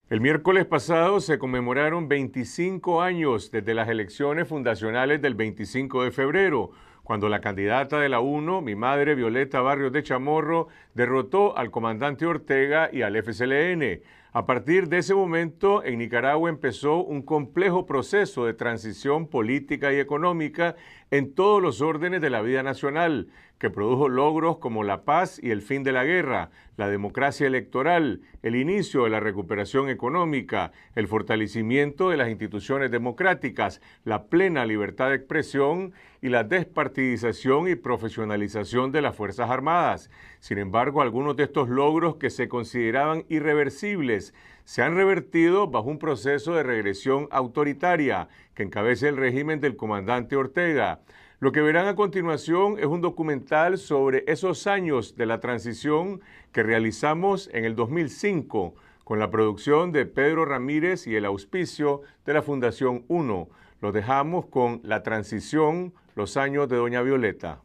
El miércoles pasado se conmemoraron 25 años desde las elecciones fundacionales del 25 de febrero, cuando la candidata de la UNO, mi madre Violeta Barrios de Chamorro, derrotó al comandante Ortega y al FCLN. A partir de ese momento, en Nicaragua empezó un complejo proceso de transición política y económica en todos los órdenes de la vida nacional, que produjo logros como la paz y el fin de la guerra, la democracia electoral, el inicio de la recuperación económica, el fortalecimiento de las instituciones democráticas, la plena libertad de expresión y la despartidización y profesionalización de las Fuerzas Armadas. Sin embargo, algunos de estos logros que se consideraban irreversibles se han revertido bajo un proceso de regresión autoritaria que encabeza el régimen del comandante Ortega. Lo que verán a continuación es un documental sobre esos años de la transición que realizamos en el 2005 con la producción de Pedro Ramírez y el auspicio de la Fundación UNO. Lo dejamos con La Transición, los años de Doña Violeta.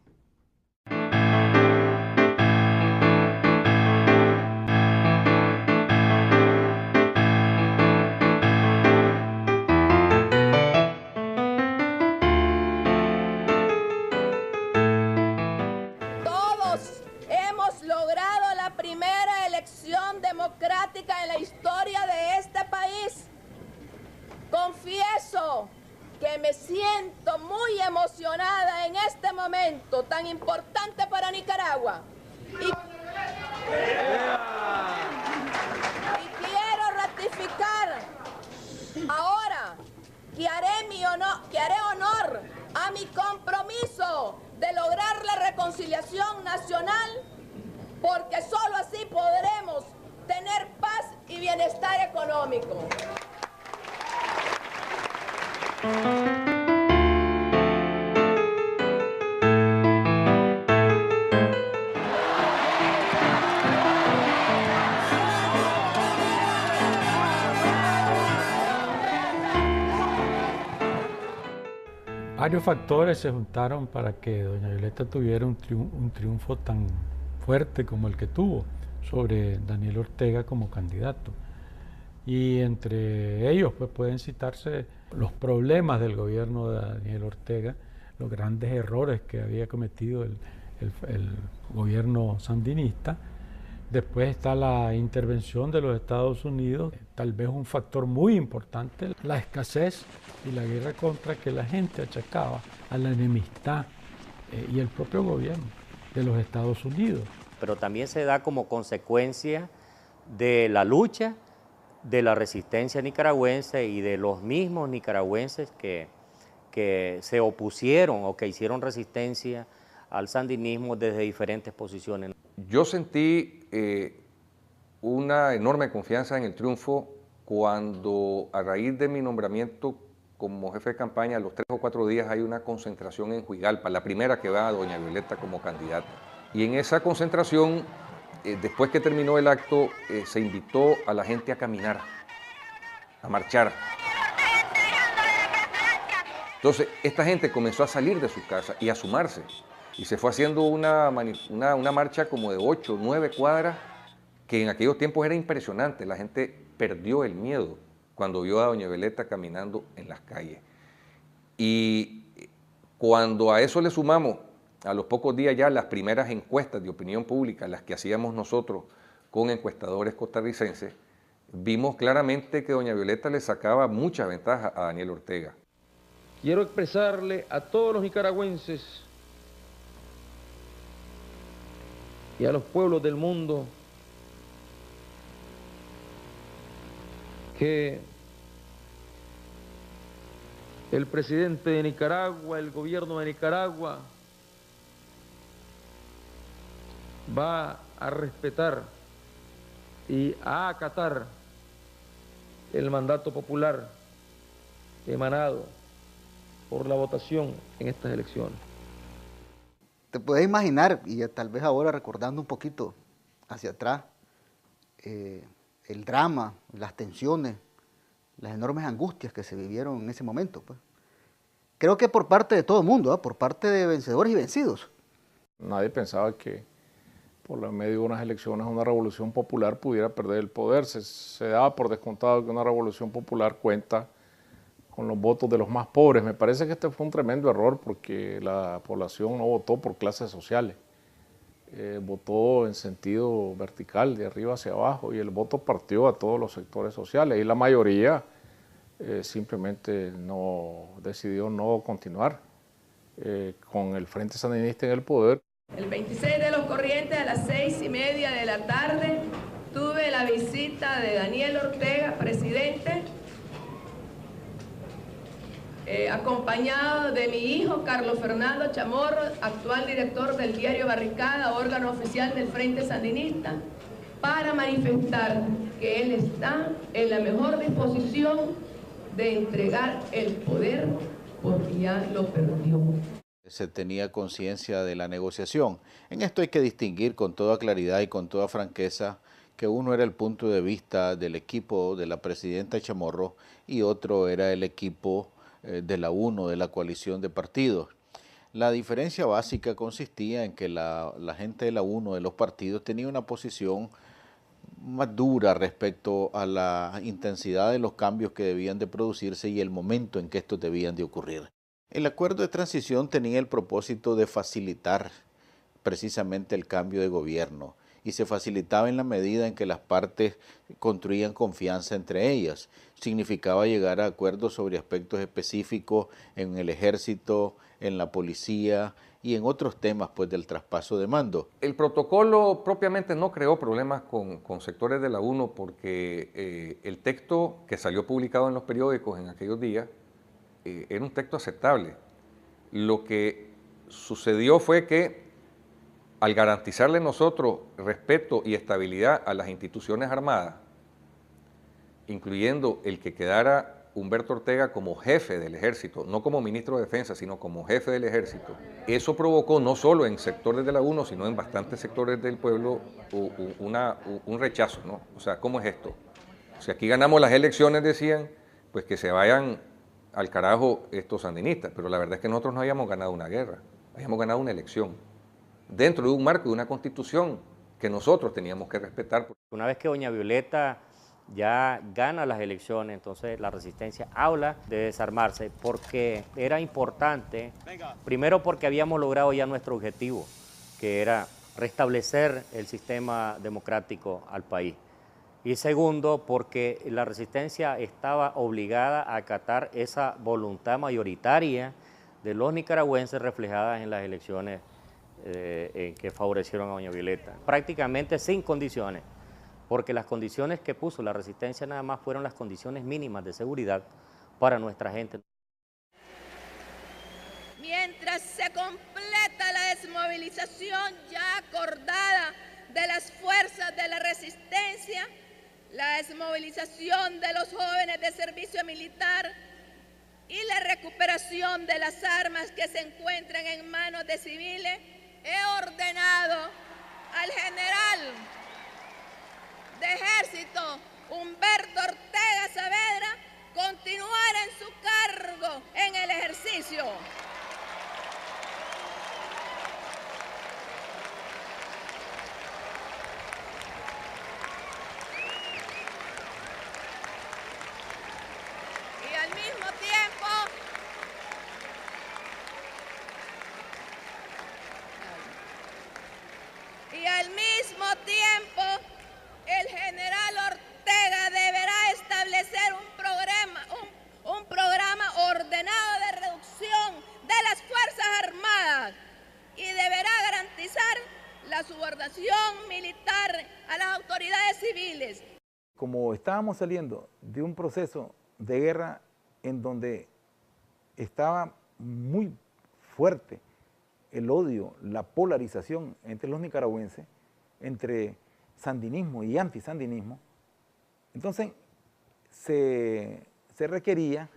Democrática en la historia de este país. Confieso que me siento muy emocionada en este momento tan importante para Nicaragua. Y quiero ratificar ahora que haré honor a mi compromiso de lograr la reconciliación nacional, porque solo así podremos tener paz y bienestar económico. Varios factores se juntaron para que doña Violeta tuviera un triunfo tan fuerte como el que tuvo sobre Daniel Ortega como candidato. Y entre ellos pues, pueden citarse los problemas del gobierno de Daniel Ortega, los grandes errores que había cometido el gobierno sandinista. Después está la intervención de los Estados Unidos, tal vez un factor muy importante, la escasez y la guerra contra que la gente achacaba a la enemistad y el propio gobierno de los Estados Unidos. Pero también se da como consecuencia de la lucha, de la resistencia nicaragüense y de los mismos nicaragüenses que se opusieron o que hicieron resistencia al sandinismo desde diferentes posiciones. Yo sentí una enorme confianza en el triunfo cuando, a raíz de mi nombramiento como jefe de campaña, a los 3 o 4 días hay una concentración en Juigalpa, la primera que va a doña Violeta como candidata. Y en esa concentración, después que terminó el acto, se invitó a la gente a caminar, a marchar. Entonces, esta gente comenzó a salir de sus casas y a sumarse. Y se fue haciendo una marcha como de 8 o 9 cuadras, que en aquellos tiempos era impresionante. La gente perdió el miedo cuando vio a doña Violeta caminando en las calles. Y cuando a eso le sumamos, a los pocos días ya, las primeras encuestas de opinión pública, las que hacíamos nosotros con encuestadores costarricenses, vimos claramente que doña Violeta le sacaba mucha ventaja a Daniel Ortega. Quiero expresarle a todos los nicaragüenses y a los pueblos del mundo que el presidente de Nicaragua, el gobierno de Nicaragua, va a respetar y a acatar el mandato popular emanado por la votación en estas elecciones. Te puedes imaginar, y tal vez ahora recordando un poquito hacia atrás, el drama, las tensiones, las enormes angustias que se vivieron en ese momento, pues. Creo que por parte de todo el mundo, por parte de vencedores y vencidos. Nadie pensaba que por la medio de unas elecciones, una revolución popular pudiera perder el poder. Se daba por descontado que una revolución popular cuenta con los votos de los más pobres. Me parece que este fue un tremendo error porque la población no votó por clases sociales, votó en sentido vertical, de arriba hacia abajo, y el voto partió a todos los sectores sociales y la mayoría simplemente decidió no continuar con el Frente Sandinista en el poder. El 26 de los Corrientes a las 6:30 de la tarde tuve la visita de Daniel Ortega, presidente, acompañado de mi hijo Carlos Fernando Chamorro, actual director del diario Barricada, órgano oficial del Frente Sandinista, para manifestar que él está en la mejor disposición de entregar el poder porque ya lo perdió. Se tenía conciencia de la negociación. En esto hay que distinguir con toda claridad y con toda franqueza que uno era el punto de vista del equipo de la presidenta Chamorro y otro era el equipo de la UNO, de la coalición de partidos. La diferencia básica consistía en que la gente de la UNO, de los partidos, tenía una posición más dura respecto a la intensidad de los cambios que debían de producirse y el momento en que estos debían de ocurrir. El acuerdo de transición tenía el propósito de facilitar precisamente el cambio de gobierno y se facilitaba en la medida en que las partes construían confianza entre ellas. Significaba llegar a acuerdos sobre aspectos específicos en el ejército, en la policía y en otros temas pues, del traspaso de mando. El protocolo propiamente no creó problemas con sectores de la UNO porque el texto que salió publicado en los periódicos en aquellos días era un texto aceptable. Lo que sucedió fue que al garantizarle nosotros respeto y estabilidad a las instituciones armadas, incluyendo el que quedara Humberto Ortega como jefe del ejército, no como ministro de Defensa, sino como jefe del ejército, eso provocó no solo en sectores de la UNO, sino en bastantes sectores del pueblo un rechazo, ¿no? O sea, ¿cómo es esto? Si aquí ganamos las elecciones, decían, pues que se vayan al carajo estos sandinistas, pero la verdad es que nosotros no habíamos ganado una guerra, habíamos ganado una elección, dentro de un marco de una constitución que nosotros teníamos que respetar. Una vez que doña Violeta ya gana las elecciones, entonces la resistencia habla de desarmarse porque era importante, primero porque habíamos logrado ya nuestro objetivo, que era restablecer el sistema democrático al país. Y segundo, porque la resistencia estaba obligada a acatar esa voluntad mayoritaria de los nicaragüenses reflejadas en las elecciones que favorecieron a doña Violeta. Prácticamente sin condiciones, porque las condiciones que puso la resistencia nada más fueron las condiciones mínimas de seguridad para nuestra gente. Mientras se completa la desmovilización ya acordada de las fuerzas de la resistencia, la desmovilización de los jóvenes de servicio militar y la recuperación de las armas que se encuentran en manos de civiles, he ordenado al general de ejército Humberto Ortega Saavedra continuar en su cargo en el ejercicio. Y al mismo tiempo, el general Ortega deberá establecer un programa ordenado de reducción de las Fuerzas Armadas y deberá garantizar la subordinación militar a las autoridades civiles. Como estábamos saliendo de un proceso de guerra en donde estaba muy fuerte el odio, la polarización entre los nicaragüenses, entre sandinismo y antisandinismo, entonces se requería,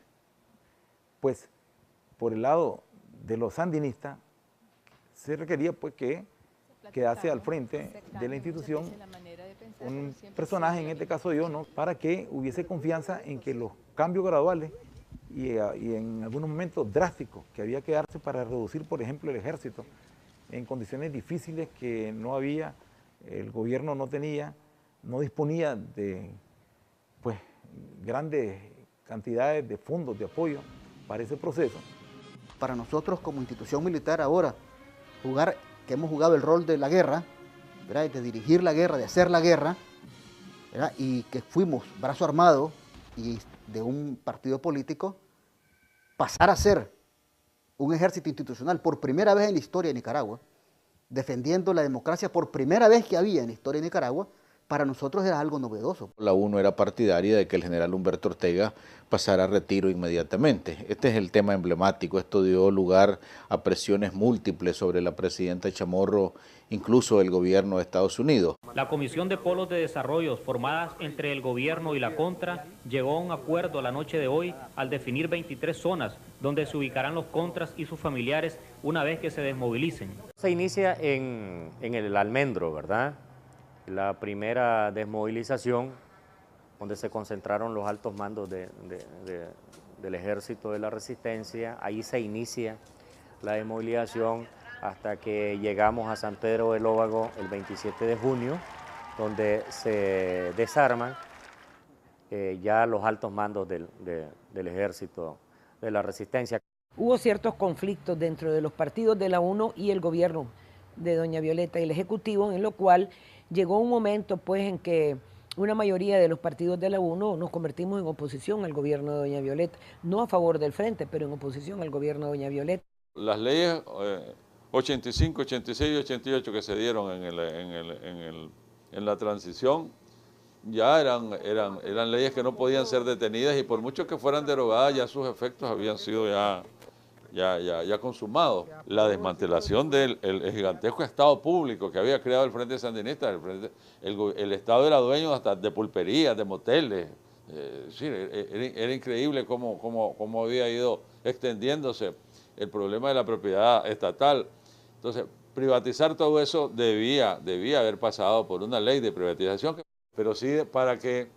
pues, por el lado de los sandinistas, se requería pues que quedase al frente de la institución un personaje, en este caso yo, ¿no?, para que hubiese confianza en que los cambios graduales y en algunos momentos drásticos que había que darse para reducir, por ejemplo, el ejército en condiciones difíciles que no había el gobierno no disponía de pues, grandes cantidades de fondos de apoyo para ese proceso. Para nosotros como institución militar ahora, que hemos jugado el rol de la guerra, ¿verdad?, de dirigir la guerra, de hacer la guerra, ¿verdad?, y que fuimos brazo armado y de un partido político, pasar a ser un ejército institucional por primera vez en la historia de Nicaragua, defendiendo la democracia por primera vez que había en la historia de Nicaragua, para nosotros era algo novedoso. La UNO era partidaria de que el general Humberto Ortega pasara a retiro inmediatamente. Este es el tema emblemático. Esto dio lugar a presiones múltiples sobre la presidenta Chamorro, incluso el gobierno de Estados Unidos. La Comisión de Polos de Desarrollo, formadas entre el gobierno y la Contra, llegó a un acuerdo la noche de hoy al definir 23 zonas donde se ubicarán los Contras y sus familiares una vez que se desmovilicen. Se inicia en el Almendro, ¿verdad? La primera desmovilización, donde se concentraron los altos mandos del Ejército de la Resistencia. Ahí se inicia la desmovilización hasta que llegamos a San Pedro del Óvago el 27 de junio, donde se desarman ya los altos mandos del Ejército de la Resistencia. Hubo ciertos conflictos dentro de los partidos de la UNO y el gobierno de doña Violeta y el Ejecutivo, en lo cual llegó un momento pues en que una mayoría de los partidos de la UNO nos convertimos en oposición al gobierno de doña Violeta, no a favor del frente, pero en oposición al gobierno de doña Violeta. Las leyes 85, 86 y 88 que se dieron en la transición ya eran leyes que no podían ser detenidas, y por mucho que fueran derogadas ya sus efectos habían sido ya consumado. La desmantelación del gigantesco Estado público que había creado el Frente Sandinista, el Estado era dueño hasta de pulperías, de moteles. Sí, era increíble cómo había ido extendiéndose el problema de la propiedad estatal. Entonces, privatizar todo eso debía haber pasado por una ley de privatización, pero sí para que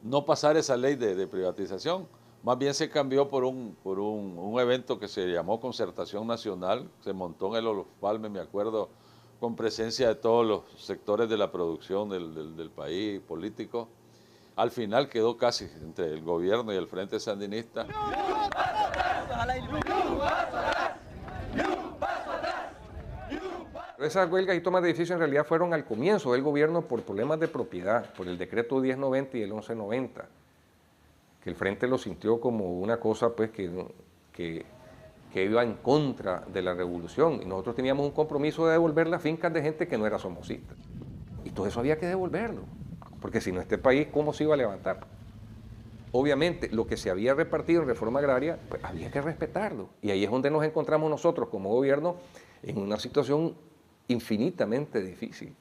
no pasara esa ley de privatización. Más bien se cambió por un evento que se llamó Concertación Nacional, se montó en el Olof Palme, me acuerdo, con presencia de todos los sectores de la producción del país, político. Al final quedó casi entre el gobierno y el Frente Sandinista. Esas huelgas y tomas de edificios en realidad fueron al comienzo del gobierno por problemas de propiedad, por el decreto 1090 y el 1190. Que el Frente lo sintió como una cosa pues que iba en contra de la revolución, y nosotros teníamos un compromiso de devolver las fincas de gente que no era somocista, y todo eso había que devolverlo, porque si no, este país ¿cómo se iba a levantar? Obviamente lo que se había repartido en reforma agraria pues había que respetarlo, y ahí es donde nos encontramos nosotros como gobierno en una situación infinitamente difícil,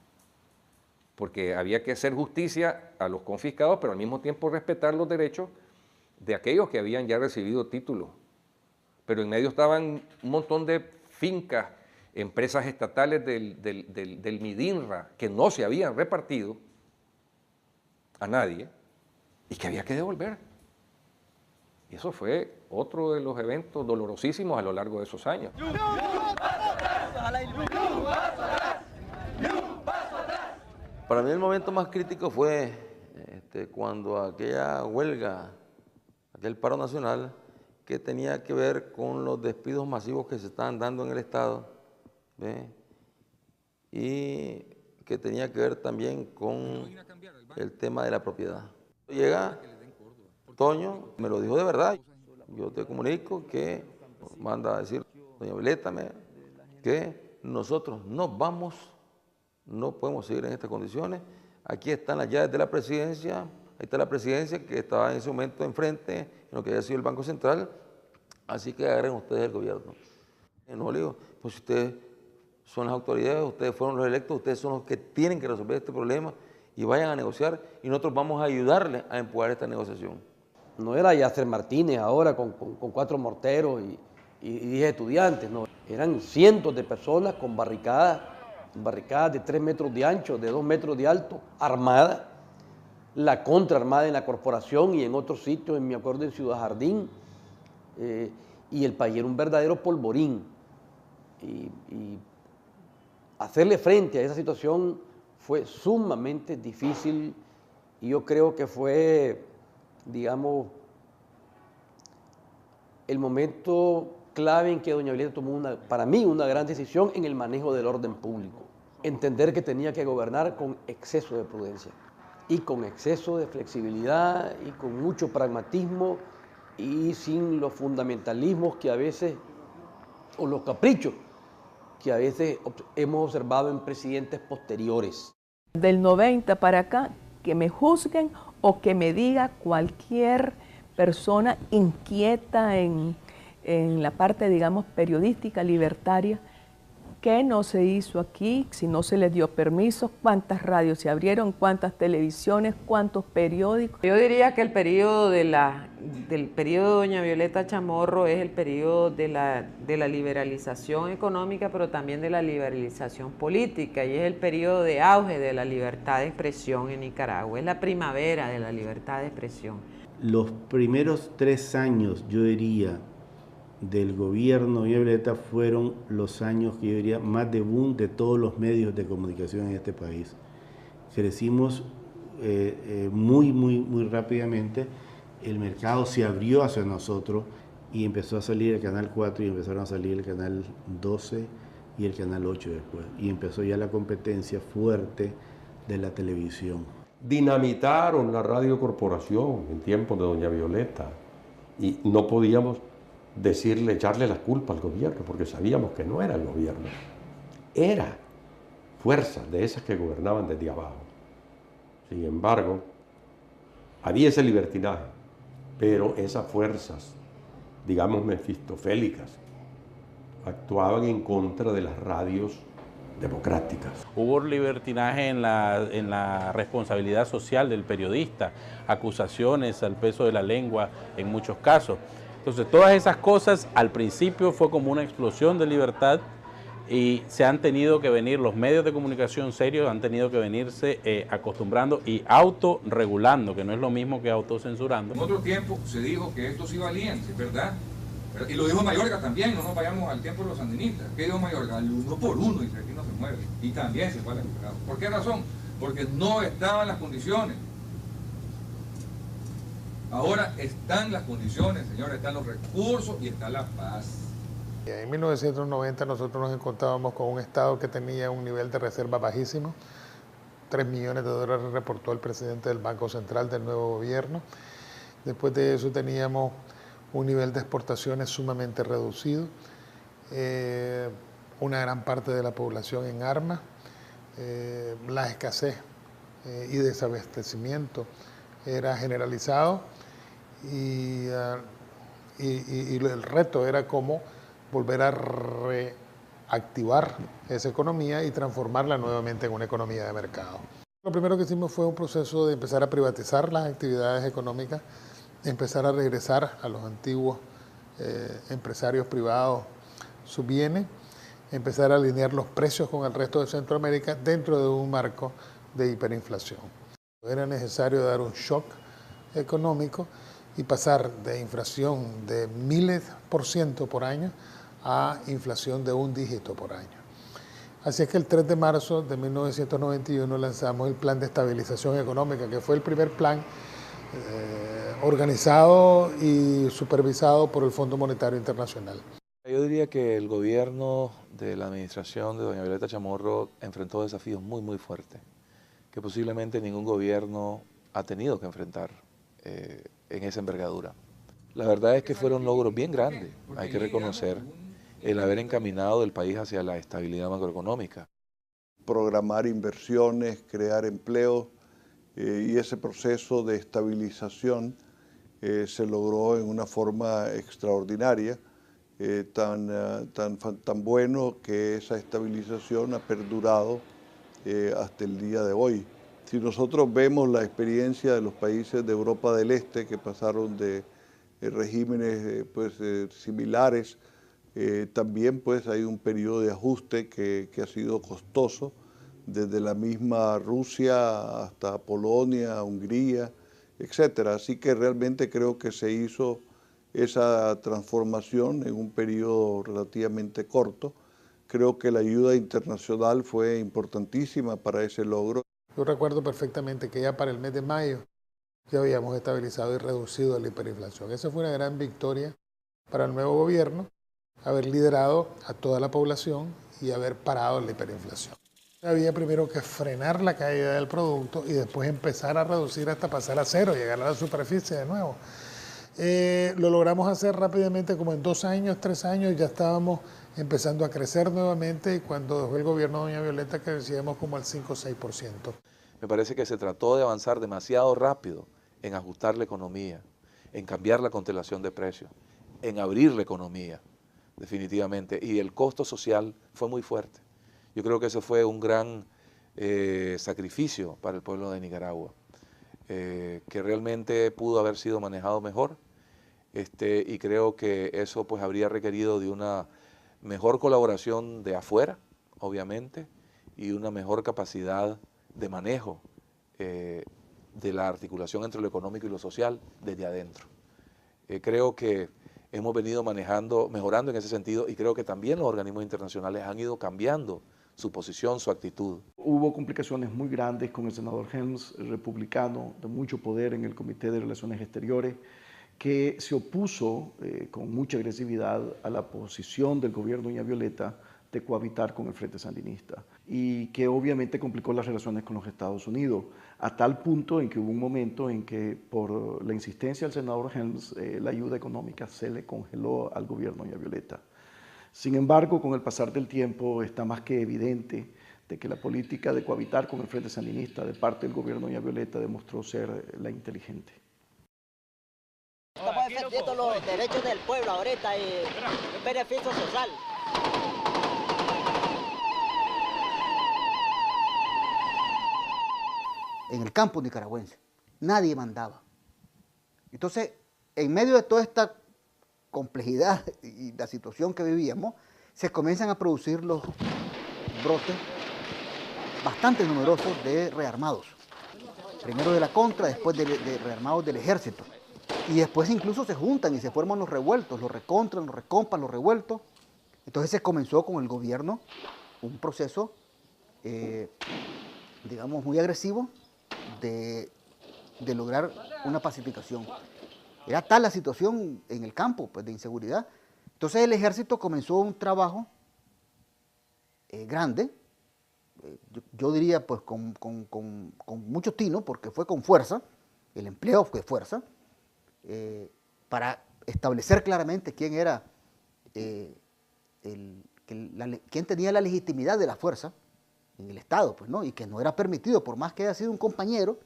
porque había que hacer justicia a los confiscados, pero al mismo tiempo respetar los derechos de aquellos que habían ya recibido títulos. Pero en medio estaban un montón de fincas, empresas estatales del Midinra, que no se habían repartido a nadie y que había que devolver. Y eso fue otro de los eventos dolorosísimos a lo largo de esos años. Para mí el momento más crítico fue cuando aquella huelga, aquel paro nacional que tenía que ver con los despidos masivos que se estaban dando en el Estado, ¿ve? Y que tenía que ver también con el tema de la propiedad. Llega Toño, me lo dijo de verdad, yo te comunico que manda a decir doña Violeta que nosotros nos vamos, no podemos seguir en estas condiciones, aquí están las llaves de la presidencia, ahí está la presidencia que estaba en ese momento enfrente, en lo que había sido el Banco Central, así que agarren ustedes el gobierno. No le digo, pues ustedes son las autoridades, ustedes fueron los electos, ustedes son los que tienen que resolver este problema y vayan a negociar y nosotros vamos a ayudarles a empujar esta negociación. No era Yasser Martínez ahora con 4 morteros y 10 estudiantes, no, eran cientos de personas con barricadas de 3 metros de ancho, de 2 metros de alto, armadas, la contraarmada en la corporación y en otros sitios, me acuerdo en Ciudad Jardín, y el país era un verdadero polvorín. Y hacerle frente a esa situación fue sumamente difícil y yo creo que fue, digamos, el momento clave en que doña Violeta tomó, para mí, una gran decisión en el manejo del orden público. Entender que tenía que gobernar con exceso de prudencia y con exceso de flexibilidad y con mucho pragmatismo y sin los fundamentalismos que a veces, o los caprichos que a veces hemos observado en presidentes posteriores. Del 90 para acá, que me juzguen o que me diga cualquier persona inquieta en la parte, digamos, periodística, libertaria, qué no se hizo aquí, si no se les dio permiso, cuántas radios se abrieron, cuántas televisiones, cuántos periódicos. Yo diría que el periodo del periodo de doña Violeta Chamorro es el periodo de la liberalización económica, pero también de la liberalización política, y es el periodo de auge de la libertad de expresión en Nicaragua, es la primavera de la libertad de expresión. Los primeros 3 años, yo diría, del gobierno de Violeta fueron los años que yo diría más de boom de todos los medios de comunicación en este país. Crecimos muy rápidamente, el mercado se abrió hacia nosotros y empezó a salir el Canal 4 y empezaron a salir el Canal 12 y el Canal 8 después. Y empezó ya la competencia fuerte de la televisión. Dinamitaron la Radio Corporación en tiempos de doña Violeta y no podíamos echarle la culpa al gobierno, porque sabíamos que no era el gobierno, era fuerzas de esas que gobernaban desde abajo. Sin embargo, había ese libertinaje, pero esas fuerzas, digamos mefistofélicas, actuaban en contra de las radios democráticas. Hubo libertinaje en la responsabilidad social del periodista, acusaciones al peso de la lengua en muchos casos. Entonces, todas esas cosas al principio fue como una explosión de libertad y se han tenido que venir, los medios de comunicación serios han tenido que venirse acostumbrando y autorregulando, que no es lo mismo que autocensurando. En otro tiempo se dijo que esto sí valía, ¿verdad? Y lo dijo Mayorga también, no nos vayamos al tiempo de los sandinistas. ¿Qué dijo Mayorga? Al 1 por 1, y aquí no se mueve. Y también se fue al mercado. ¿Por qué razón? Porque no estaban las condiciones. Ahora están las condiciones, señores, están los recursos y está la paz. En 1990 nosotros nos encontrábamos con un Estado que tenía un nivel de reserva bajísimo. 3 millones de dólares reportó el presidente del Banco Central del nuevo gobierno. Después de eso teníamos un nivel de exportaciones sumamente reducido, una gran parte de la población en armas, la escasez y desabastecimiento era generalizado y el reto era cómo volver a reactivar esa economía y transformarla nuevamente en una economía de mercado. Lo primero que hicimos fue un proceso de empezar a privatizar las actividades económicas, empezar a regresar a los antiguos empresarios privados sus bienes, empezar a alinear los precios con el resto de Centroamérica dentro de un marco de hiperinflación. Era necesario dar un shock económico y pasar de inflación de miles % por año a inflación de 1 dígito por año. Así es que el 3 de marzo de 1991 lanzamos el Plan de Estabilización Económica, que fue el primer plan organizado y supervisado por el Fondo Monetario Internacional. Yo diría que el gobierno de la administración de doña Violeta Chamorro enfrentó desafíos muy fuertes, que posiblemente ningún gobierno ha tenido que enfrentar en esa envergadura. La verdad es que fueron logros bien grandes, hay que reconocer el haber encaminado el país hacia la estabilidad macroeconómica. Programar inversiones, crear empleo, y ese proceso de estabilización se logró en una forma extraordinaria, tan bueno que esa estabilización ha perdurado hasta el día de hoy. Si nosotros vemos la experiencia de los países de Europa del Este que pasaron de regímenes similares, también hay un periodo de ajuste que ha sido costoso, desde la misma Rusia hasta Polonia, Hungría, etc. Así que realmente creo que se hizo esa transformación en un periodo relativamente corto, Creo que la ayuda internacional fue importantísima para ese logro. Yo recuerdo perfectamente que ya para el mes de mayo ya habíamos estabilizado y reducido la hiperinflación. Esa fue una gran victoria para el nuevo gobierno, haber liderado a toda la población y haber parado la hiperinflación. Había primero que frenar la caída del producto y después empezar a reducir hasta pasar a cero, llegar a la superficie de nuevo. Lo logramos hacer rápidamente, como en 2 años, 3 años, ya estábamos empezando a crecer nuevamente, y cuando dejó el gobierno de doña Violeta crecíamos como al 5 o 6%. Me parece que se trató de avanzar demasiado rápido en ajustar la economía, en cambiar la constelación de precios, en abrir la economía, definitivamente, y el costo social fue muy fuerte. Yo creo que eso fue un gran sacrificio para el pueblo de Nicaragua, que realmente pudo haber sido manejado mejor, y creo que eso pues habría requerido de una mejor colaboración de afuera, obviamente, y una mejor capacidad de manejo de la articulación entre lo económico y lo social desde adentro. Creo que hemos venido mejorando en ese sentido, y creo que también los organismos internacionales han ido cambiando su posición, su actitud. Hubo complicaciones muy grandes con el senador Helms, republicano, de mucho poder en el Comité de Relaciones Exteriores, que se opuso con mucha agresividad a la posición del gobierno de doña Violeta de cohabitar con el Frente Sandinista, y que obviamente complicó las relaciones con los Estados Unidos, a tal punto en que hubo un momento en que por la insistencia del senador Helms la ayuda económica se le congeló al gobierno de doña Violeta. Sin embargo, con el pasar del tiempo está más que evidente de que la política de cohabitar con el Frente Sandinista de parte del gobierno de doña Violeta demostró ser la inteligente. Estamos defendiendo los derechos del pueblo ahorita y el beneficio social. En el campo nicaragüense nadie mandaba. Entonces, en medio de toda esta complejidad y la situación que vivíamos, se comienzan a producir los brotes bastante numerosos de rearmados. Primero de la contra, después de rearmados del ejército. Y después incluso se juntan y se forman los revueltos, los recontran, los recompan, los revueltos. Entonces se comenzó con el gobierno un proceso, digamos, muy agresivo de lograr una pacificación. Era tal la situación en el campo, pues, de inseguridad. Entonces el ejército comenzó un trabajo grande, yo diría pues con mucho tino, porque fue con fuerza, el empleo fue fuerza, para establecer claramente quién era, quién tenía la legitimidad de la fuerza en el Estado, pues, ¿no? Y que no era permitido, por más que haya sido un compañero,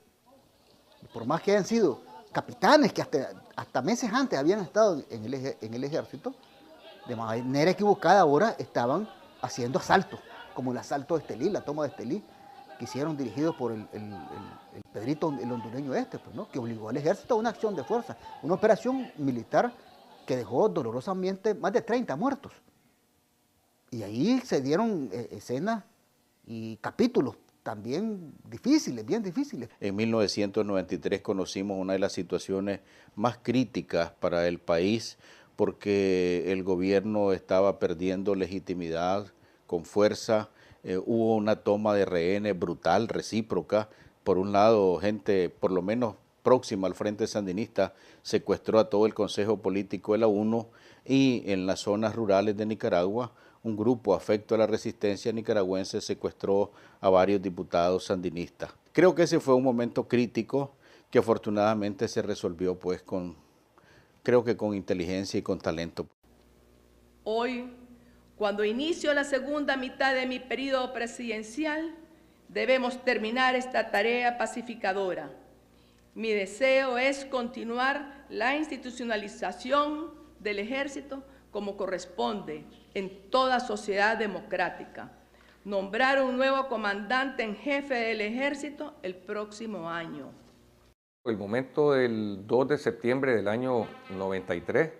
por más que hayan sido capitanes que hasta meses antes habían estado en el ejército, de manera equivocada ahora estaban haciendo asaltos, como el asalto de Estelí, la toma de Estelí, que hicieron dirigidos por el Pedrito, el hondureño pues, ¿no? Que obligó al ejército a una acción de fuerza, una operación militar que dejó dolorosamente más de 30 muertos. Y ahí se dieron escenas y capítulos también difíciles, bien difíciles. En 1993 conocimos una de las situaciones más críticas para el país, porque el gobierno estaba perdiendo legitimidad con fuerza. Hubo una toma de rehenes brutal, recíproca. Por un lado, gente por lo menos próxima al Frente Sandinista secuestró a todo el Consejo Político de la UNO, y en las zonas rurales de Nicaragua un grupo afecto a la resistencia nicaragüense secuestró a varios diputados sandinistas. Creo que ese fue un momento crítico que afortunadamente se resolvió pues creo que con inteligencia y con talento. Hoy, cuando inicio la segunda mitad de mi periodo presidencial, debemos terminar esta tarea pacificadora. Mi deseo es continuar la institucionalización del ejército como corresponde en toda sociedad democrática. Nombrar un nuevo comandante en jefe del ejército el próximo año. El momento del 2 de septiembre del año 93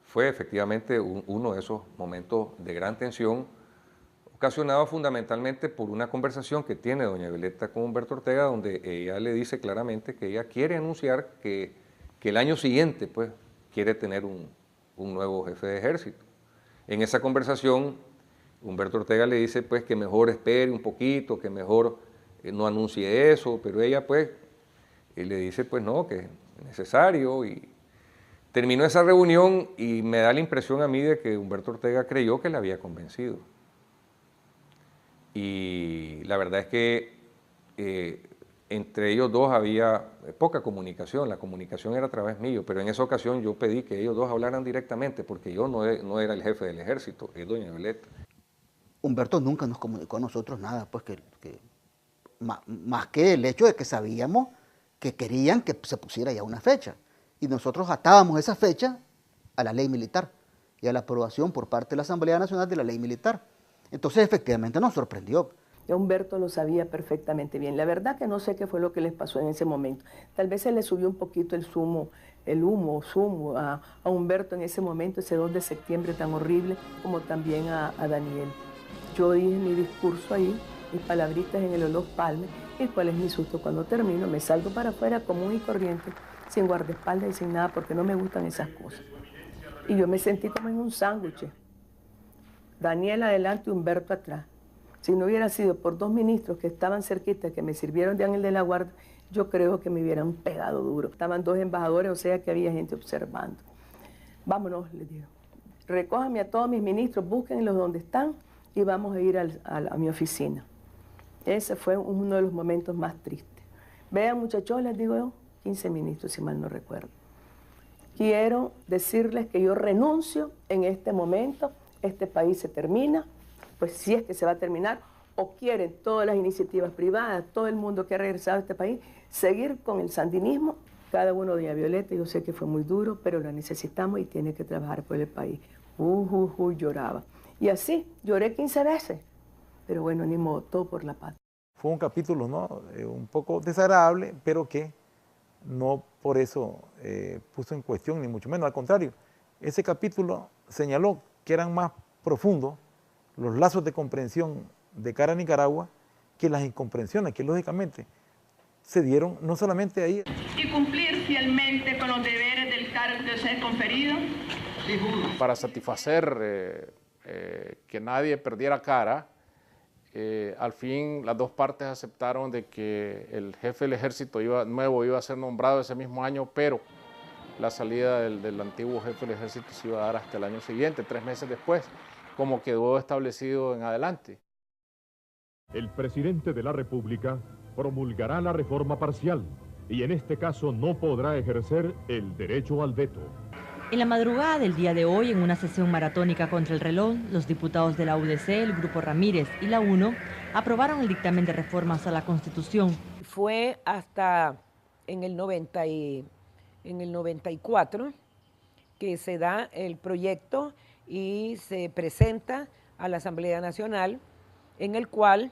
fue efectivamente uno de esos momentos de gran tensión, ocasionado fundamentalmente por una conversación que tiene doña Violeta con Humberto Ortega, donde ella le dice claramente que ella quiere anunciar que el año siguiente pues, quiere tener un nuevo jefe de ejército. En esa conversación Humberto Ortega le dice pues que mejor espere un poquito, que mejor no anuncie eso, pero ella pues le dice pues no, que es necesario, y terminó esa reunión y me da la impresión a mí de que Humberto Ortega creyó que la había convencido. Y la verdad es que entre ellos dos había poca comunicación, la comunicación era a través mío, pero en esa ocasión yo pedí que ellos dos hablaran directamente porque yo no era el jefe del ejército, es doña Violeta. Humberto nunca nos comunicó a nosotros nada, pues más que el hecho de que sabíamos que querían que se pusiera ya una fecha. Y nosotros atábamos esa fecha a la ley militar y a la aprobación por parte de la Asamblea Nacional de la ley militar. Entonces efectivamente nos sorprendió. Ya Humberto lo sabía perfectamente bien. La verdad que no sé qué fue lo que les pasó en ese momento. Tal vez se le subió un poquito el humo a Humberto en ese momento, ese 2 de septiembre tan horrible, como también a Daniel. Yo dije mi discurso ahí, mis palabritas en el Olof Palme, y cuál es mi susto cuando termino, me salgo para afuera común y corriente, sin guardaespaldas y sin nada, porque no me gustan esas cosas. Y yo me sentí como en un sándwich. Daniel adelante, Humberto atrás. Si no hubiera sido por 2 ministros que estaban cerquita, que me sirvieron de ángel de la guardia, yo creo que me hubieran pegado duro. Estaban 2 embajadores, o sea que había gente observando. Vámonos, les digo. Recójanme a todos mis ministros, búsquenlos donde están y vamos a ir a mi oficina. Ese fue uno de los momentos más tristes. Vean, muchachos, les digo yo, 15 ministros, si mal no recuerdo. Quiero decirles que yo renuncio en este momento. Este país se termina, pues si es que se va a terminar, o quieren todas las iniciativas privadas, todo el mundo que ha regresado a este país, seguir con el sandinismo. Cada uno de doña Violeta, yo sé que fue muy duro, pero lo necesitamos y tiene que trabajar por el país. Lloraba. Y así, lloré 15 veces, pero bueno, ni modo, todo por la paz. Fue un capítulo, ¿no? Un poco desagradable, pero que no por eso puso en cuestión, ni mucho menos, al contrario. Ese capítulo señaló que eran más profundos los lazos de comprensión de cara a Nicaragua que las incomprensiones que lógicamente se dieron no solamente ahí. Y cumplir fielmente con los deberes del cargo que se ha conferido. Para satisfacer que nadie perdiera cara, al fin las dos partes aceptaron de que el jefe del ejército nuevo iba a ser nombrado ese mismo año, pero la salida del antiguo jefe del ejército se iba a dar hasta el año siguiente, 3 meses después, como quedó establecido en adelante. El presidente de la República promulgará la reforma parcial y en este caso no podrá ejercer el derecho al veto. En la madrugada del día de hoy, en una sesión maratónica contra el reloj, los diputados de la UDC, el Grupo Ramírez y la UNO aprobaron el dictamen de reformas a la Constitución. Fue hasta en el 94 que se da el proyecto y se presenta a la Asamblea Nacional, en el cual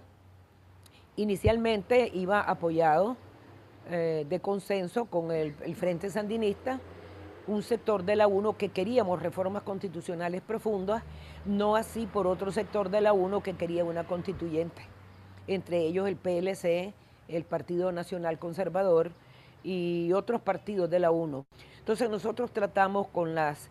inicialmente iba apoyado de consenso con el Frente Sandinista, un sector de la UNO que queríamos reformas constitucionales profundas, no así por otro sector de la UNO que quería una constituyente, entre ellos el PLC, el Partido Nacional Conservador y otros partidos de la UNO. Entonces nosotros tratamos con las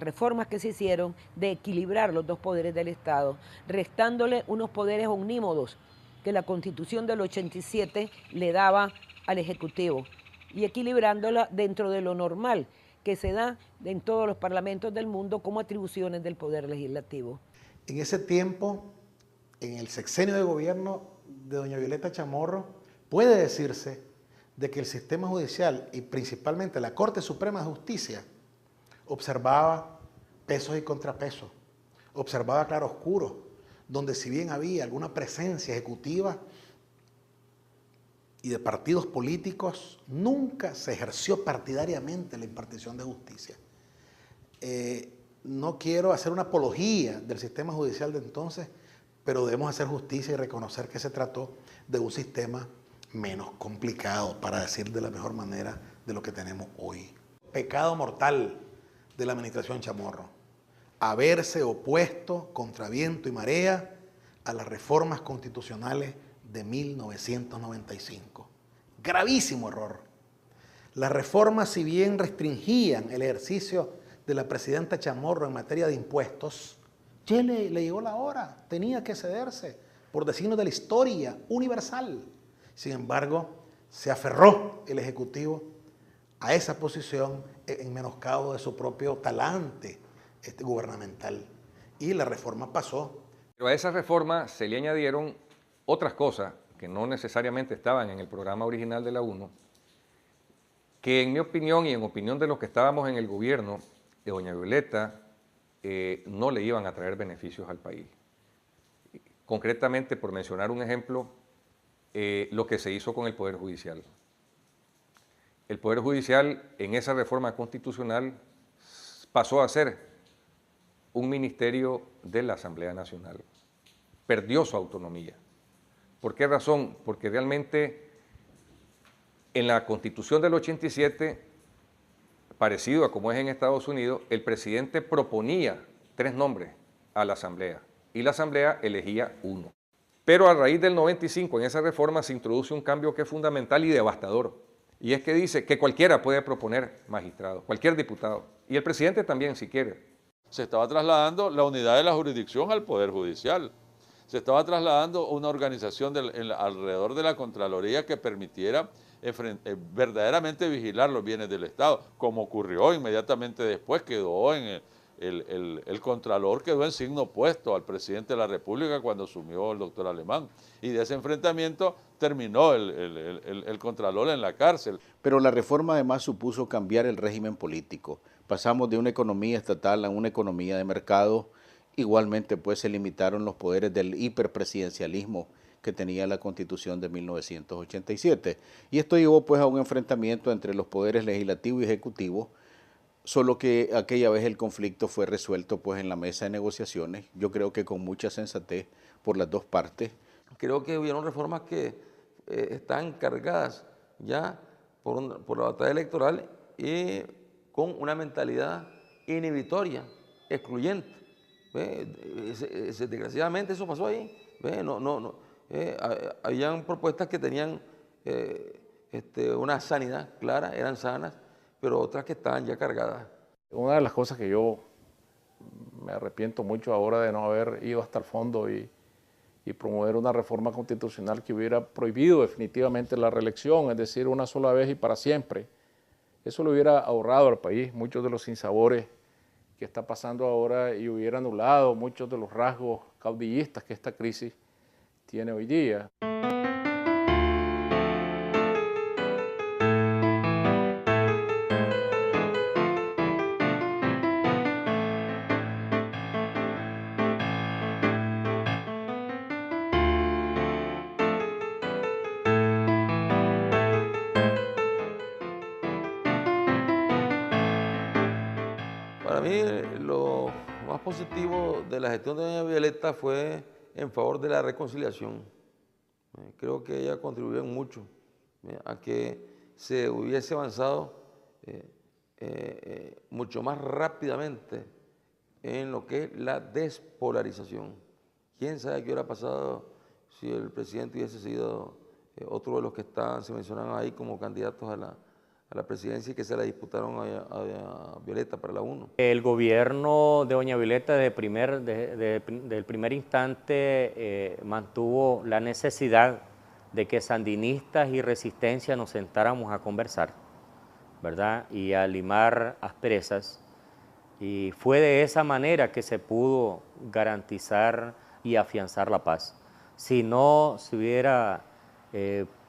reformas que se hicieron de equilibrar los 2 poderes del Estado, restándole unos poderes omnímodos que la Constitución del 87 le daba al Ejecutivo y equilibrándola dentro de lo normal que se da en todos los parlamentos del mundo como atribuciones del Poder Legislativo. En ese tiempo, en el sexenio de gobierno de doña Violeta Chamorro, puede decirse de que el sistema judicial y principalmente la Corte Suprema de Justicia observaba pesos y contrapesos, observaba claroscuros, donde si bien había alguna presencia ejecutiva y de partidos políticos, nunca se ejerció partidariamente la impartición de justicia. No quiero hacer una apología del sistema judicial de entonces, pero debemos hacer justicia y reconocer que se trató de un sistema menos complicado, para decir de la mejor manera, de lo que tenemos hoy. Pecado mortal de la administración Chamorro, haberse opuesto contra viento y marea a las reformas constitucionales de 1995. Gravísimo error. Las reformas, si bien restringían el ejercicio de la presidenta Chamorro en materia de impuestos, Ya le llegó la hora, tenía que cederse por designios de la historia universal. Sin embargo, se aferró el Ejecutivo a esa posición en menoscabo de su propio talante gubernamental. Y la reforma pasó. Pero a esa reforma se le añadieron otras cosas que no necesariamente estaban en el programa original de la UNO, que en mi opinión y en opinión de los que estábamos en el gobierno de doña Violeta, no le iban a traer beneficios al país. Concretamente, por mencionar un ejemplo, lo que se hizo con el Poder Judicial. El Poder Judicial en esa reforma constitucional pasó a ser un ministerio de la Asamblea Nacional. Perdió su autonomía. ¿Por qué razón? Porque realmente en la Constitución del 87, parecido a como es en Estados Unidos, el presidente proponía 3 nombres a la Asamblea y la Asamblea elegía 1. Pero a raíz del 95 en esa reforma se introduce un cambio que es fundamental y devastador. Y es que dice que cualquiera puede proponer magistrado, cualquier diputado. Y el presidente también, si quiere. Se estaba trasladando la unidad de la jurisdicción al Poder Judicial. Se estaba trasladando una organización alrededor de la Contraloría que permitiera verdaderamente vigilar los bienes del Estado, como ocurrió inmediatamente después, quedó en el Contralor quedó en signo opuesto al presidente de la República cuando asumió el doctor Alemán. Y de ese enfrentamiento terminó el Contralor en la cárcel. Pero la reforma además supuso cambiar el régimen político. Pasamos de una economía estatal a una economía de mercado. Igualmente pues se limitaron los poderes del hiperpresidencialismo que tenía la Constitución de 1987. Y esto llevó pues a un enfrentamiento entre los poderes legislativo y ejecutivo, solo que aquella vez el conflicto fue resuelto pues en la mesa de negociaciones, yo creo que con mucha sensatez por las dos partes. Creo que hubieron reformas que están cargadas ya por la batalla electoral y con una mentalidad inhibitoria, excluyente. Desgraciadamente eso pasó ahí. Habían propuestas que tenían una sanidad clara, eran sanas, pero otras que estaban ya cargadas. Una de las cosas que yo me arrepiento mucho ahora de no haber ido hasta el fondo y promover una reforma constitucional que hubiera prohibido definitivamente la reelección, es decir, una sola vez y para siempre. Eso le hubiera ahorrado al país muchos de los sinsabores que está pasando ahora y hubiera anulado muchos de los rasgos caudillistas que esta crisis tiene hoy día. Para mí lo más positivo de la gestión de doña Violeta fue en favor de la reconciliación. Creo que ella contribuyó mucho a que se hubiese avanzado mucho más rápidamente en lo que es la despolarización. ¿Quién sabe qué hubiera pasado si el presidente hubiese sido otro de los que se mencionan ahí como candidatos a la presidencia y que se la disputaron a Violeta para la UNO? El gobierno de doña Violeta desde el primer instante mantuvo la necesidad de que sandinistas y resistencia nos sentáramos a conversar, ¿verdad? Y a limar asperezas. Y fue de esa manera que se pudo garantizar y afianzar la paz. Si no se hubiera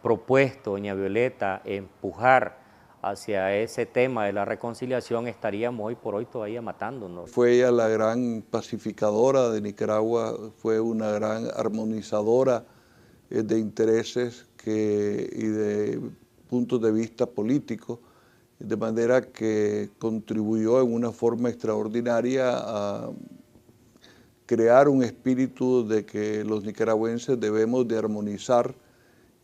propuesto doña Violeta empujar hacia ese tema de la reconciliación, estaríamos hoy por hoy todavía matándonos. Fue ella la gran pacificadora de Nicaragua, fue una gran armonizadora de intereses y de puntos de vista políticos, de manera que contribuyó en una forma extraordinaria a crear un espíritu de que los nicaragüenses debemos de armonizar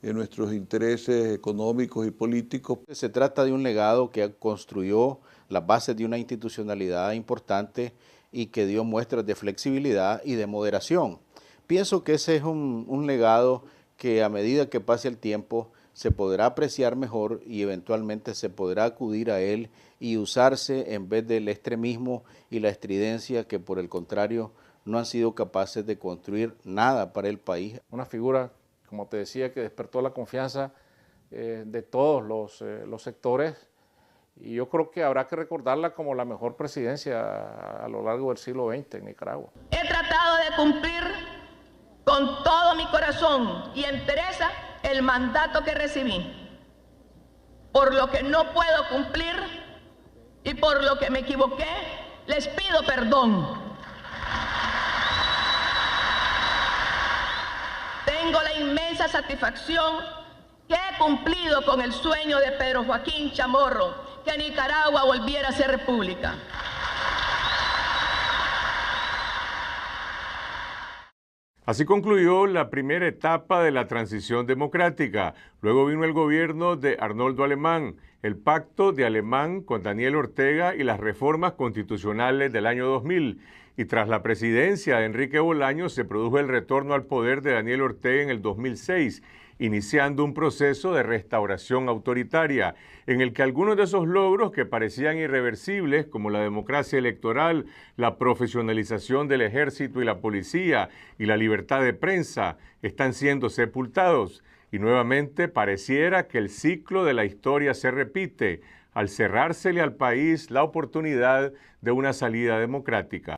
en nuestros intereses económicos y políticos. Se trata de un legado que construyó las bases de una institucionalidad importante y que dio muestras de flexibilidad y de moderación. Pienso que ese es un legado que a medida que pase el tiempo se podrá apreciar mejor y eventualmente se podrá acudir a él y usarse en vez del extremismo y la estridencia que por el contrario no han sido capaces de construir nada para el país. Una figura, como te decía, que despertó la confianza de todos los sectores, y yo creo que habrá que recordarla como la mejor presidencia a lo largo del siglo XX en Nicaragua. He tratado de cumplir con todo mi corazón y entereza el mandato que recibí. Por lo que no puedo cumplir y por lo que me equivoqué, les pido perdón. Tengo la inmensa satisfacción que he cumplido con el sueño de Pedro Joaquín Chamorro, que Nicaragua volviera a ser república. Así concluyó la primera etapa de la transición democrática. Luego vino el gobierno de Arnoldo Alemán, el pacto de Alemán con Daniel Ortega y las reformas constitucionales del año 2000. Y tras la presidencia de Enrique Bolaños se produjo el retorno al poder de Daniel Ortega en el 2006, iniciando un proceso de restauración autoritaria, en el que algunos de esos logros que parecían irreversibles, como la democracia electoral, la profesionalización del ejército y la policía y la libertad de prensa, están siendo sepultados. Y nuevamente pareciera que el ciclo de la historia se repite, al cerrársele al país la oportunidad de una salida democrática.